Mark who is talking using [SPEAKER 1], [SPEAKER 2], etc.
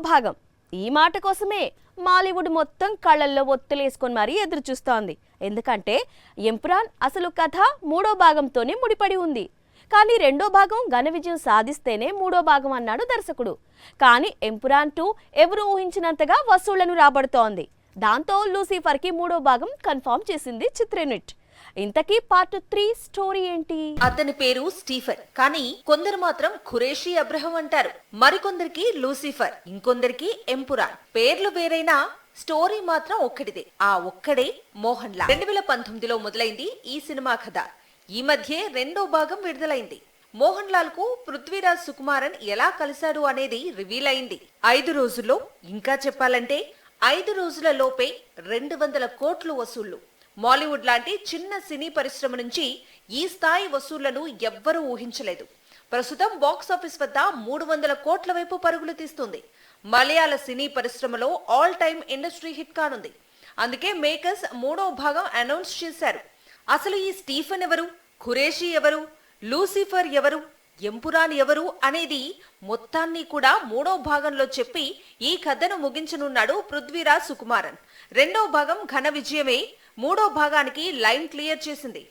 [SPEAKER 1] భాగం. ఈ మాట కోసమే మాలీవుడ్ మొత్తం కళ్ళల్లో ఒత్తులేసుకొని మరీ ఎదురు చూస్తోంది. ఎందుకంటే ఎంపురాన్ అసలు కథ మూడో భాగంతోనే ముడిపడి ఉంది. కానీ రెండో భాగం ఘన విజయం సాధిస్తేనే మూడో భాగం అన్నాడు దర్శకుడు. కానీ ఎంపురాన్ 2 ఎవరు ఊహించినంతగా వసూళ్లను రాబడుతోంది. దాంతో లూసిఫర్కి మూడో భాగం కన్ఫర్మ్ చేసింది చిత్ర యూనిట్. ఇంతకీ పార్ట్ 3 స్టోరీ ఏంటి?
[SPEAKER 2] అతని పేరు స్టీఫెన్, కానీ కొందరు మాత్రం ఖురేషీ అబ్రహం అంటారు. మరికొందరికి లూసిఫర్, ఇంకొందరికి ఎంపురాన్. పేర్లు వేరైనా స్టోరీ మాత్రం ఒక్కటిదే. ఆ ఒక్కడే మోహన్ లాల్. 2019లో మొదలైంది ఈ సినిమా కథ. ఈ మధ్యే రెండో భాగం విడుదలైంది. మోహన్ లాల్ కు పృథ్వీరాజ్ సుకుమారన్ ఎలా కలిశాడు అనేది రివీల్ అయింది. 5 రోజుల్లో, ఇంకా చెప్పాలంటే 5 రోజుల లోపే 200 కోట్లు వసూళ్లు. మాలీవుడ్ లాంటి చిన్న సినీ పరిశ్రమ నుంచి ఈ స్థాయి వసూళ్లను ఎవ్వరూ ఊహించలేదు. ప్రస్తుతం బాక్సాఫీస్ వద్ద 300 కోట్ల వైపు పరుగులు తీస్తుంది. మలయాళ సినీ పరిశ్రమలో ఆల్ టైమ్ ఇండస్ట్రీ హిట్ కానుంది. అందుకే మేకర్స్ మూడో భాగం అనౌన్స్ చేశారు. అసలు ఈ స్టీఫెన్ ఎవరు, ఖురేషీ ఎవరు, లూసిఫర్ ఎవరు, ఎంపురాన్ ఎవరు అనేది మొత్తాన్ని కూడా మూడో భాగంలో చెప్పి ఈ కథను ముగించనున్నాడు పృథ్వీరాజ్ సుకుమారన్. రెండో భాగం ఘన విజయమే మూడో భాగానికి లైన్ క్లియర్ చేసింది.